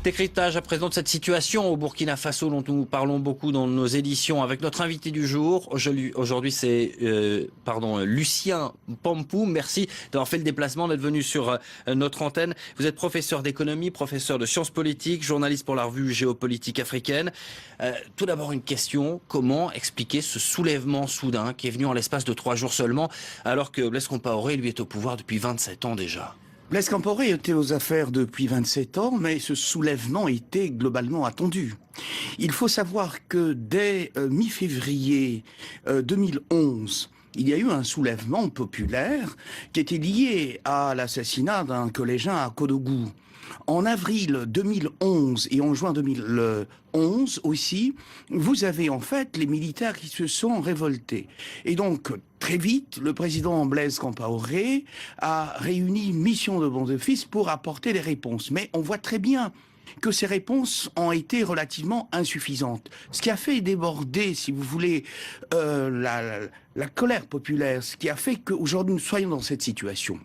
Décryptage à présent de cette situation au Burkina Faso dont nous parlons beaucoup dans nos éditions avec notre invité du jour. Aujourd'hui c'est Lucien Pampou. Merci d'avoir fait le déplacement, d'être venu sur notre antenne. Vous êtes professeur d'économie, professeur de sciences politiques, journaliste pour la revue Géopolitique africaine. Tout d'abord une question, comment expliquer ce soulèvement soudain qui est venu en l'espace de 3 jours seulement alors que Blaise Compaoré lui est au pouvoir depuis 27 ans déjà? Blaise Compaoré était aux affaires depuis 27 ans, mais ce soulèvement était globalement attendu. Il faut savoir que dès mi-février 2011, il y a eu un soulèvement populaire qui était lié à l'assassinat d'un collégien à Kodougou. En avril 2011 et en juin 2011 aussi, vous avez en fait les militaires qui se sont révoltés. Et donc, très vite, le président Blaise Compaoré a réuni une mission de bons offices pour apporter des réponses. Mais on voit très bien que ces réponses ont été relativement insuffisantes. Ce qui a fait déborder, si vous voulez, la colère populaire, ce qui a fait qu'aujourd'hui nous soyons dans cette situation.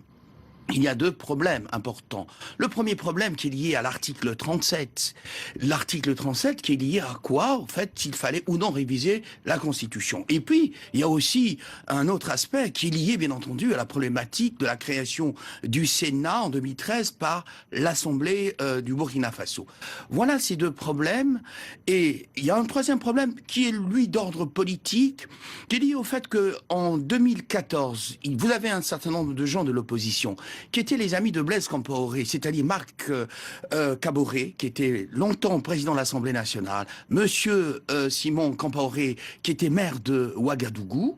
Il y a 2 problèmes importants. Le premier problème qui est lié à l'article 37. L'article 37 qui est lié à quoi? En fait, s'il fallait ou non réviser la Constitution. Et puis, il y a aussi un autre aspect qui est lié, bien entendu, à la problématique de la création du Sénat en 2013 par l'Assemblée du Burkina Faso. Voilà ces 2 problèmes. Et il y a un troisième problème qui est, lui, d'ordre politique, qui est lié au fait qu'en 2014, vous avez un certain nombre de gens de l'opposition qui étaient les amis de Blaise Compaoré, c'est-à-dire Marc Kaboré, qui était longtemps président de l'Assemblée nationale, Monsieur Simon Compaoré, qui était maire de Ouagadougou,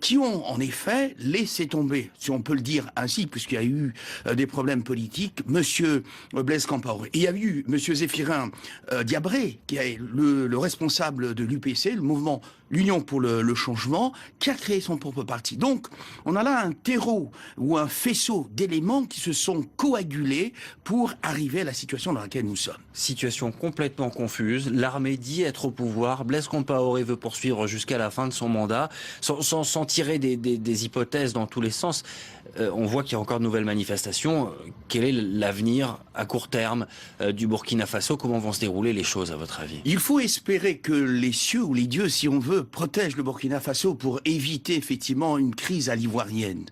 qui ont en effet laissé tomber, si on peut le dire ainsi, puisqu'il y a eu des problèmes politiques, Monsieur Blaise Compaoré. Et il y a eu Monsieur Zéphirin Diabré, qui est le responsable de l'UPC, le mouvement l'Union pour le changement, qui a créé son propre parti. Donc, on a là un terreau ou un faisceau d'éléments qui se sont coagulés pour arriver à la situation dans laquelle nous sommes. Situation complètement confuse. L'armée dit être au pouvoir. Blaise Compaoré veut poursuivre jusqu'à la fin de son mandat, sans tirer des hypothèses dans tous les sens. On voit qu'il y a encore de nouvelles manifestations. Quel est l'avenir à court terme du Burkina Faso? Comment vont se dérouler les choses, à votre avis? Il faut espérer que les cieux ou les dieux, si on veut, protègent le Burkina Faso pour éviter effectivement une crise à l'ivoirienne.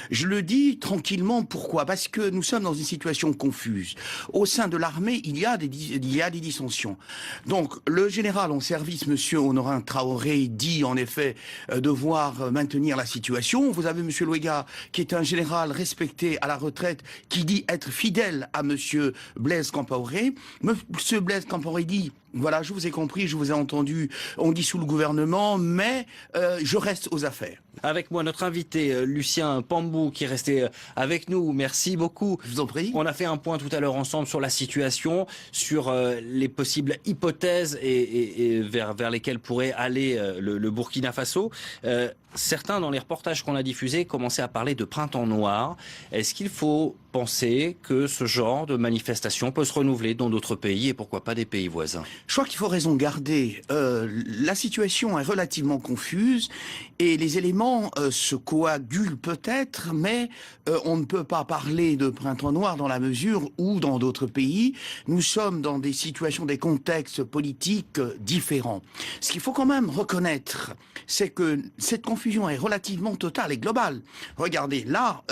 Je le dis tranquillement, pourquoi? Parce que nous sommes dans une situation confuse. Au sein de l'armée, il y a des dissensions. Donc, le général en service, Monsieur Honorin Traoré, dit en effet devoir maintenir la situation. Vous avez Monsieur Louega, qui est un général respecté à la retraite, qui dit être fidèle à Monsieur Blaise Compaoré. Monsieur Blaise Compaoré dit: voilà, je vous ai compris, je vous ai entendu, on dissout le gouvernement, mais je reste aux affaires. Avec moi, notre invité, Lucien Pampou, qui est resté avec nous. Merci beaucoup. Je vous en prie. On a fait un point tout à l'heure ensemble sur la situation, sur les possibles hypothèses et vers lesquelles pourrait aller le Burkina Faso. Certains, dans les reportages qu'on a diffusés, commençaient à parler de printemps noir. Est-ce qu'il faut penser que ce genre de manifestation peut se renouveler dans d'autres pays et pourquoi pas des pays voisins? Je crois qu'il faut raison garder. La situation est relativement confuse et les éléments se coagulent peut-être, mais on ne peut pas parler de printemps noir dans la mesure où, dans d'autres pays, nous sommes dans des situations, des contextes politiques différents. Ce qu'il faut quand même reconnaître, c'est que cette confusion est relativement totale et globale. Regardez, là,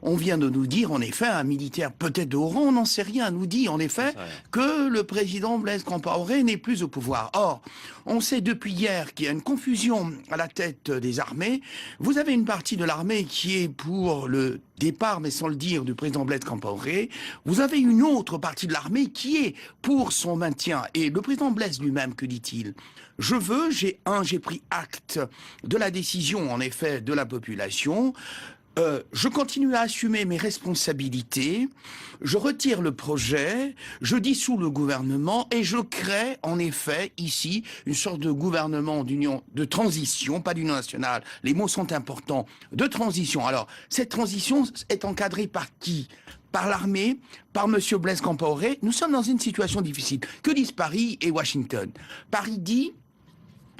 on vient de nous dire, en effet, un militaire peut-être de haut rang, on n'en sait rien, nous dit en effet que le président Blaise Compaoré n'est plus au pouvoir. Or, on sait depuis hier qu'il y a une confusion à la tête des armées. Vous avez une partie de l'armée qui est pour le départ, mais sans le dire, du président Blaise Compaoré. Vous avez une autre partie de l'armée qui est pour son maintien. Et le président Blaise lui-même, que dit-il? J'ai pris acte de la décision, en effet, de la population. Je continue à assumer mes responsabilités, je retire le projet, je dissous le gouvernement et je crée en effet ici une sorte de gouvernement d'union, de transition, pas d'union nationale, les mots sont importants, de transition. Alors, cette transition est encadrée par qui? Par l'armée, par Monsieur Blaise Compaoré. Nous sommes dans une situation difficile. Que disent Paris et Washington? Paris dit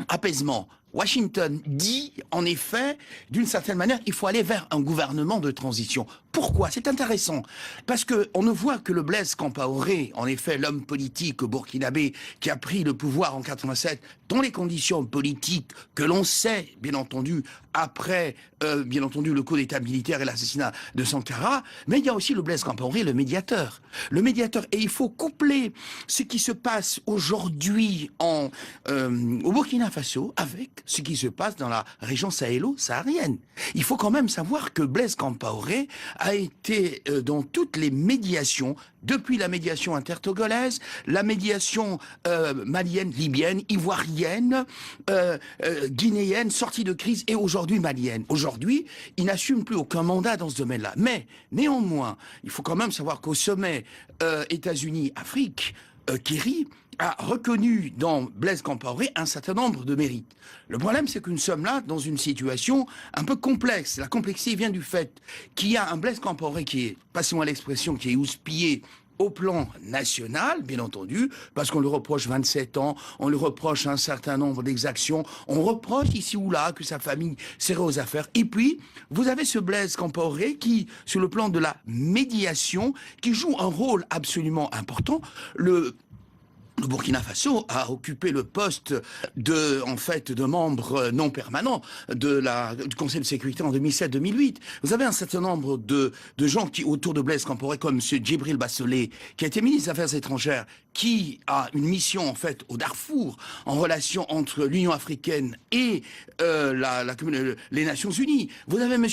apaisement. Washington dit, en effet, d'une certaine manière, il faut aller vers un gouvernement de transition. Pourquoi? C'est intéressant. Parce qu'on ne voit que le Blaise Compaoré, en effet, l'homme politique burkinabé qui a pris le pouvoir en 87 dans les conditions politiques que l'on sait, bien entendu, après, bien entendu, le coup d'état militaire et l'assassinat de Sankara. Mais il y a aussi le Blaise Compaoré, le médiateur. Le médiateur. Et il faut coupler ce qui se passe aujourd'hui au Burkina Faso avec ce qui se passe dans la région sahélo-saharienne. Il faut quand même savoir que Blaise Compaoré a été dans toutes les médiations, depuis la médiation intertogolaise, la médiation malienne, libyenne, ivoirienne, guinéenne, sortie de crise et aujourd'hui malienne. Aujourd'hui, il n'assume plus aucun mandat dans ce domaine-là. Mais néanmoins, il faut quand même savoir qu'au sommet États-Unis-Afrique, Kerry a reconnu dans Blaise Compaoré un certain nombre de mérites. Le problème, c'est que nous sommes là dans une situation un peu complexe. La complexité vient du fait qu'il y a un Blaise Compaoré qui est, passez-moi l'expression, qui est houspillé au plan national, bien entendu, parce qu'on lui reproche 27 ans, on lui reproche un certain nombre d'exactions, on reproche ici ou là que sa famille serait aux affaires. Et puis, vous avez ce Blaise Compaoré qui, sur le plan de la médiation, qui joue un rôle absolument important. Le Burkina Faso a occupé le poste de membre non permanent du Conseil de sécurité en 2007-2008. Vous avez un certain nombre de gens qui, autour de Blaise Compaoré, comme M. Djibril Bassolé, qui a été ministre des Affaires étrangères, qui a une mission, en fait, au Darfour, en relation entre l'Union africaine et les Nations Unies. Vous avez M.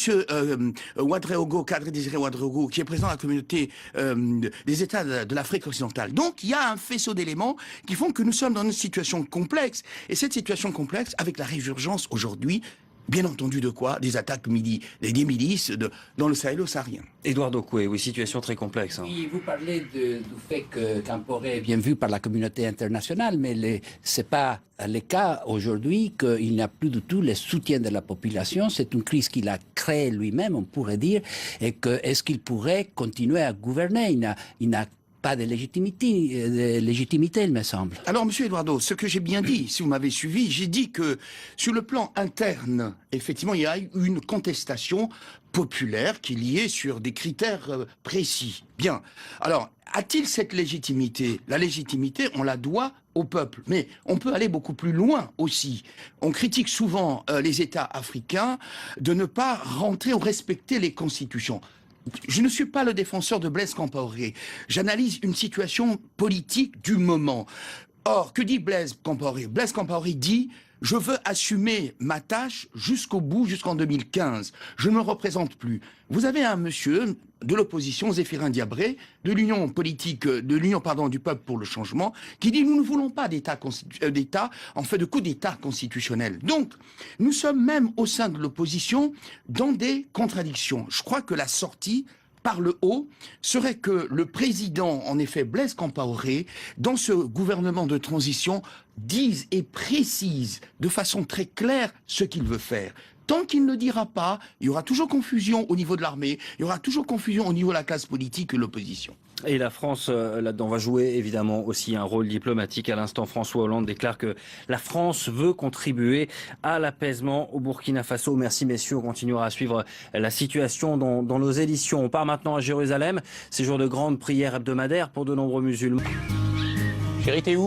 Ouadréogo, Kadri Désiré Ouadréogo, qui est président de la communauté des États de l'Afrique occidentale. Donc, il y a un faisceau d'éléments qui font que nous sommes dans une situation complexe. Et cette situation complexe, avec la résurgence aujourd'hui, bien entendu de quoi? Des attaques des milices dans le Sahélo-saharien. Édouard Dokoué, oui, situation très complexe. Hein. Oui, vous parlez du fait que Compaoré est bien vu par la communauté internationale, mais ce n'est pas le cas aujourd'hui qu'il n'a plus du tout le soutien de la population. C'est une crise qu'il a créée lui-même, on pourrait dire, et que est-ce qu'il pourrait continuer à gouverner? Il n'a pas de légitimité, il me semble. Alors, Monsieur Eduardo, ce que j'ai bien dit, si vous m'avez suivi, j'ai dit que sur le plan interne, effectivement, il y a eu une contestation populaire qui est liée sur des critères précis. Bien. Alors, a-t-il cette légitimité? La légitimité, on la doit au peuple. Mais on peut aller beaucoup plus loin aussi. On critique souvent les États africains de ne pas rentrer ou respecter les constitutions. Je ne suis pas le défenseur de Blaise Compaoré. J'analyse une situation politique du moment. Or, que dit Blaise Compaoré? Blaise Compaoré dit « Je veux assumer ma tâche jusqu'au bout, jusqu'en 2015. Je ne me représente plus. » Vous avez un monsieur de l'opposition, Zéphirin Diabré, de l'Union politique, du peuple pour le changement, qui dit « Nous ne voulons pas d'État, en fait de coup d'État constitutionnel. » Donc, nous sommes même au sein de l'opposition dans des contradictions. Je crois que la sortie par le haut serait que le président, en effet, Blaise Compaoré, dans ce gouvernement de transition, dise et précise de façon très claire ce qu'il veut faire. Tant qu'il ne le dira pas, il y aura toujours confusion au niveau de l'armée, il y aura toujours confusion au niveau de la classe politique et de l'opposition. Et la France, là-dedans, va jouer évidemment aussi un rôle diplomatique. À l'instant, François Hollande déclare que la France veut contribuer à l'apaisement au Burkina Faso. Merci messieurs, on continuera à suivre la situation dans nos éditions. On part maintenant à Jérusalem. C'est jour de grande prière hebdomadaire pour de nombreux musulmans. Chérie, t'es où ?